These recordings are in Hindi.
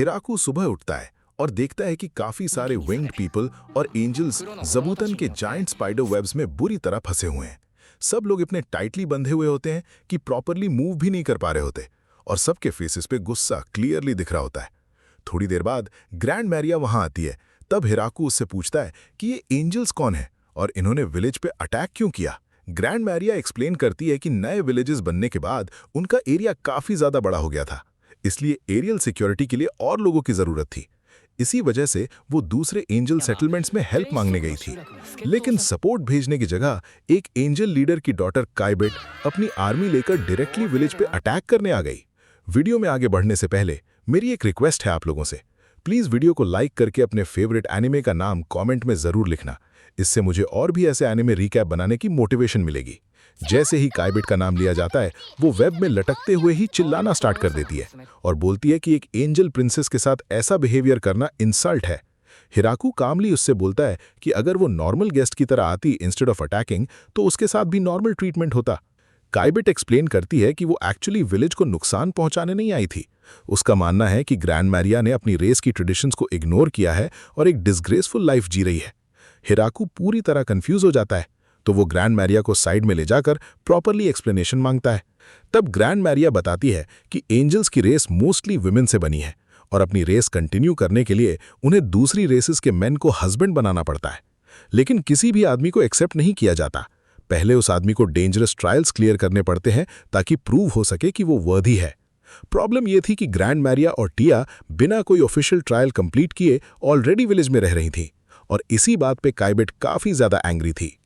हिराकू सुबह उठता है और देखता है कि काफी सारे विंग्ड पीपल और एंजल्स जबूतन के जायंट स्पाइडर वेब्स में बुरी तरह फंसे हुए हैं। सब लोग इतने टाइटली बंधे हुए होते हैं कि प्रॉपरली मूव भी नहीं कर पा रहे होते और सबके फेसेस पे गुस्सा क्लियरली दिख रहा होता है। थोड़ी देर बाद ग्रैंड मैरिया वहां आती है। तब हिराकू उससे पूछता है कि ये एंजल्स कौन है और इन्होंने विलेज पे अटैक क्यों किया। ग्रैंड मैरिया एक्सप्लेन करती है कि नए विलेजेस बनने के बाद उनका एरिया काफी ज्यादा बड़ा हो गया था, इसलिए एरियल सिक्योरिटी के लिए और लोगों की जरूरत थी। इसी वजह से वो दूसरे एंजल सेटलमेंट्स में हेल्प मांगने गई थी। लेकिन सपोर्ट भेजने की जगह एक एंजल लीडर की डॉटर काइबेट अपनी आर्मी लेकर डायरेक्टली विलेज पे अटैक करने आ गई। वीडियो में आगे बढ़ने से पहले मेरी एक रिक्वेस्ट है आप लोगों से, प्लीज वीडियो को लाइक करके अपने फेवरेट एनिमे का नाम कमेंट में जरूर लिखना। इससे मुझे और भी ऐसे एनिमे रिकैप बनाने की मोटिवेशन मिलेगी। जैसे ही काइबेट का नाम लिया जाता है, वो वेब में लटकते हुए ही चिल्लाना स्टार्ट कर देती है और बोलती है कि एक एंजल प्रिंसेस के साथ ऐसा बिहेवियर करना इंसल्ट है। हिराकू कामली उससे बोलता है कि अगर वो नॉर्मल गेस्ट की तरह आती इंस्टेड ऑफ अटैकिंग तो उसके साथ भी नॉर्मल ट्रीटमेंट होता। काइबेट एक्सप्लेन करती है कि वो एक्चुअली विलेज को नुकसान पहुंचाने नहीं आई थी। उसका मानना है कि ग्रैंड मैरिया ने अपनी रेस की ट्रेडिशंस को इग्नोर किया है और एक डिसग्रेसफुल लाइफ जी रही है। हिराकू पूरी तरह कंफ्यूज हो जाता है, तो वो ग्रैंड मैरिया को साइड में ले जाकर प्रॉपरली एक्सप्लेनेशन मांगता है। तब ग्रैंड मैरिया बताती है कि एंजल्स की रेस मोस्टली विमेन से बनी है और अपनी रेस कंटिन्यू करने के लिए उन्हें दूसरी रेसेस के मेन को हस्बैंड बनाना पड़ता है। लेकिन किसी भी आदमी को एक्सेप्ट नहीं किया जाता। पहले उस आदमी को डेंजरस ट्रायल्स क्लियर करने पड़ते हैं ताकि प्रूव हो सके कि वो वर्दी है। प्रॉब्लम यह थी कि ग्रैंड मैरिया और टिया बिना कोई ऑफिशियल ट्रायल कंप्लीट किए ऑलरेडी विलेज में रह रही थी और इसी बात पे काइबेट काफी ज्यादा एंग्री थी।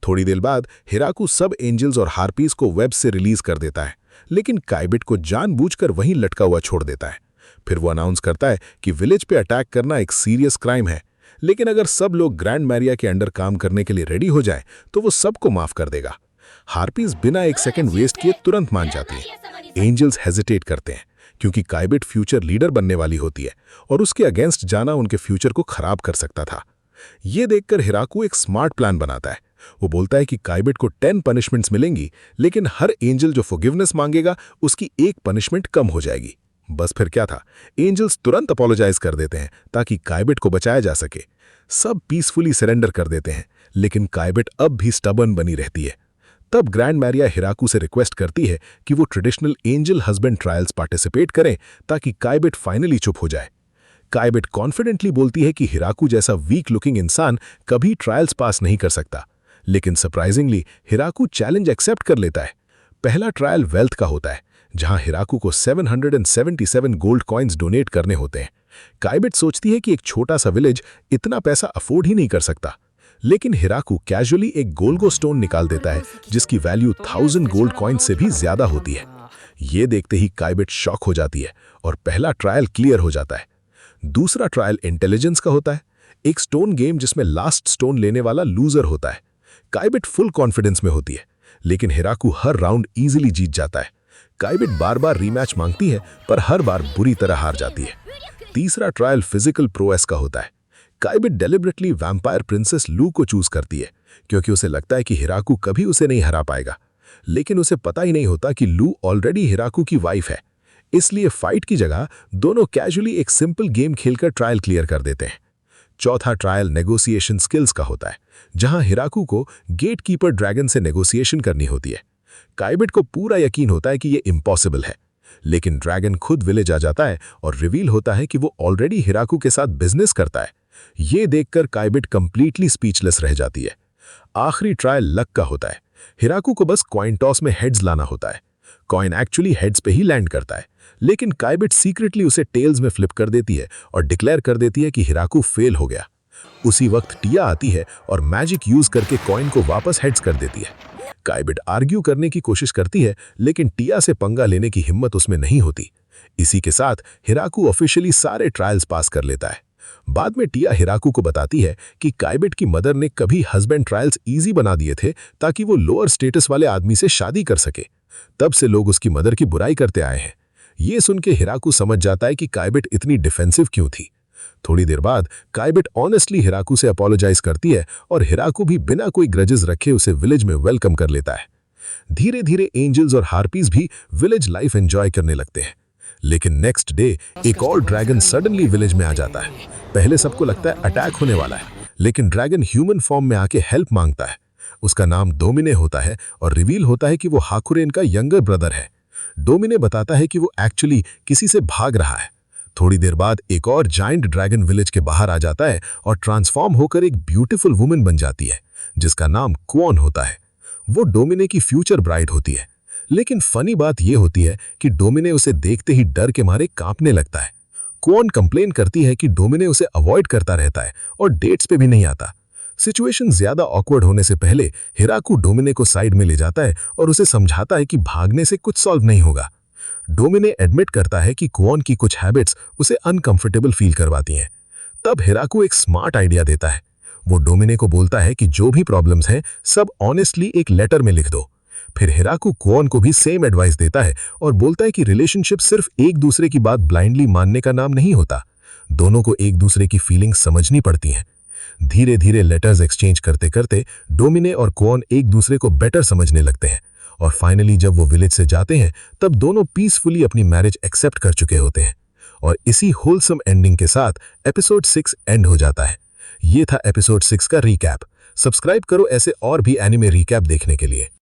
थोड़ी देर बाद हिराकू सब एंजल्स और हार्पीज को वेब से रिलीज कर देता है, लेकिन काइबेट को जानबूझकर वहीं लटका हुआ छोड़ देता है। फिर वो अनाउंस करता है कि विलेज पे अटैक करना एक सीरियस क्राइम है, लेकिन अगर सब लोग ग्रैंड मैरिया के अंडर काम करने के लिए रेडी हो जाए तो वो सबको माफ कर देगा। हार्पीज बिना एक सेकंड वेस्ट किए तुरंत मान जाती है। एंजल्स हेजिटेट करते हैं क्योंकि काइबेट फ्यूचर लीडर बनने वाली होती है और उसके अगेंस्ट जाना उनके फ्यूचर को खराब कर सकता था। ये देखकर हिराकू एक स्मार्ट प्लान बनाता है। वो बोलता है कि काइबेट को 10 पनिशमेंट्स मिलेंगी, लेकिन हर एंजल जो फॉरगिवनेस मांगेगा उसकी एक पनिशमेंट कम हो जाएगी। बस फिर क्या था, एंजल्स तुरंत अपोलोजाइज कर देते हैं ताकि काइबेट को बचाया जा सके। सब पीसफुली सरेंडर कर देते हैं, लेकिन काइबेट अब भी स्टबर्न बनी रहती है। तब ग्रैंड मैरिया हिराकू से रिक्वेस्ट करती है कि वो traditional angel husband trials participate करें ताकि काइबेट फाइनली चुप हो जाए। काइबेट कॉन्फिडेंटली बोलती है कि हिराकू जैसा वीक लुकिंग इंसान कभी ट्रायल्स पास नहीं कर सकता, लेकिन सरप्राइजिंगली हिराकू चैलेंज एक्सेप्ट कर लेता है। पहला ट्रायल वेल्थ का होता है, जहां हिराकू को 777 गोल्ड कॉइन्स डोनेट करने होते हैं। काइबेट सोचती है कि एक छोटा सा विलेज इतना पैसा अफोर्ड ही नहीं कर सकता, लेकिन हिराकू कैजुअली एक गोल्गो स्टोन निकाल देता है जिसकी वैल्यू 1000 गोल्ड कॉइन से भी ज्यादा होती है। ये देखते ही काइबेट शॉक हो जाती है और पहला ट्रायल क्लियर हो जाता है। दूसरा ट्रायल इंटेलिजेंस का होता है, एक स्टोन गेम जिसमें लास्ट स्टोन लेने वाला लूजर होता है। काइबेट फुल कॉन्फिडेंस में होती है, लेकिन हिराकू हर राउंड इजीली जीत जाता है। काइबेट बार बार रीमैच मांगती है, पर हर बार बुरी तरह हार जाती है। तीसरा ट्रायल फिजिकल प्रोएस का होता है। काइबेट डेलिबरेटली वैम्पायर प्रिंसेस लू को चूज करती है क्योंकि उसे लगता है कि हिराकू कभी उसे नहीं हरा पाएगा, लेकिन उसे पता ही नहीं होता कि लू ऑलरेडी हिराकू की वाइफ है। इसलिए फाइट की जगह दोनों कैजुअली एक सिंपल गेम खेलकर ट्रायल क्लियर कर देते हैं। चौथा ट्रायल नेगोशिएशन स्किल्स का होता है, जहां हिराकू को गेट कीपर ड्रैगन से नेगोशिएशन करनी होती है। काइबेट को पूरा यकीन होता है कि यह इम्पॉसिबल है, लेकिन ड्रैगन खुद विलेज आ जाता है और रिवील होता है कि वो ऑलरेडी हिराकू के साथ बिजनेस करता है। ये देखकर काइबेट कंप्लीटली स्पीचलेस रह जाती है। आखिरी ट्रायल लक का होता है। हिराकू को बस कॉइन टॉस में हेड्स लाना होता है। कॉइन एक्चुअली हेड्स पे ही लैंड करता है, लेकिन काइबेट सीक्रेटली उसे टेल्स में फ्लिप कर देती है और डिक्लेयर कर देती है कि हिराकू फेल हो गया। उसी वक्त टिया आती है और मैजिक यूज करके कॉइन को वापस हेड्स कर देती है। काइबेट आर्ग्यू करने की कोशिश करती है, लेकिन टिया से पंगा लेने की हिम्मत उसमें नहीं होती। इसी के साथ हिराकू ऑफिशियली सारे ट्रायल्स पास कर लेता है। बाद में टिया हिराकू को बताती है कि काइबेट की मदर ने कभी हस्बैंड ट्रायल्स इजी बना दिए थे ताकि वो लोअर स्टेटस वाले आदमी से शादी कर सके। तब से लोग उसकी मदर की बुराई करते आए हैं। ये सुन के हिराकू समझ जाता है कि काइबेट इतनी डिफेंसिव क्यों थी। थोड़ी देर बाद काइबेट ऑनेस्टली हिराकू से अपोलोजाइज करती है और हिराकू भी बिना कोई ग्रजेस रखे उसे विलेज में वेलकम कर लेता है। धीरे धीरे एंजल्स और हार्पीज भी विलेज लाइफ एंजॉय करने लगते हैं, लेकिन नेक्स्ट डे एक और ड्रैगन सडनली विलेज में आ जाता है। पहले सबको लगता है अटैक होने वाला है, लेकिन ड्रैगन ह्यूमन फॉर्म में आके हेल्प मांगता है। उसका नाम डोमिने होता है और रिवील होता है कि वो हाकुरेन का यंगर ब्रदर है। डोमिने बताता है कि वो एक्चुअली किसी से भाग रहा है। थोड़ी देर बाद एक और जायंट ड्रैगन विलेज के बाहर आ जाता है और ट्रांसफॉर्म होकर एक ब्यूटीफुल वुमन बन जाती है, जिसका नाम क्वॉन होता है। वो डोमिने की फ्यूचर ब्राइड होती है। लेकिन फनी बात यह होती है कि डोमिने उसे देखते ही डर के मारे कांपने लगता है। क्वॉन कंप्लेन करती है कि डोमिने उसे अवॉइड करता रहता है और डेट्स पे भी नहीं आता। सिचुएशन ज्यादा ऑकवर्ड होने से पहले हिराकू डोमिने को साइड में ले जाता है और उसे समझाता है कि भागने से कुछ सॉल्व नहीं होगा। डोमिने एडमिट करता है कि क्वॉन की कुछ हैबिट्स उसे अनकंफर्टेबल फील करवाती हैं। तब हिराकू एक स्मार्ट आइडिया देता है। वो डोमिने को बोलता है कि जो भी प्रॉब्लम्स हैं सब ऑनेस्टली एक लेटर में लिख दो। फिर हिराकू क्वॉन को भी सेम एडवाइस देता है और बोलता है कि रिलेशनशिप सिर्फ एक दूसरे की बात ब्लाइंडली मानने का नाम नहीं होता। दोनों को एक दूसरे की फीलिंग्स समझनी पड़ती हैं। धीरे धीरे लेटर्स एक्सचेंज करते करते डोमिने और क्वॉन एक दूसरे को बेटर समझने लगते हैं और फाइनली जब वो विलेज से जाते हैं तब दोनों पीसफुली अपनी मैरिज एक्सेप्ट कर चुके होते हैं। और इसी होलसम एंडिंग के साथ एपिसोड 6 एंड हो जाता है। ये था एपिसोड 6 का रीकैप। सब्सक्राइब करो ऐसे और भी एनिमे रीकैप देखने के लिए।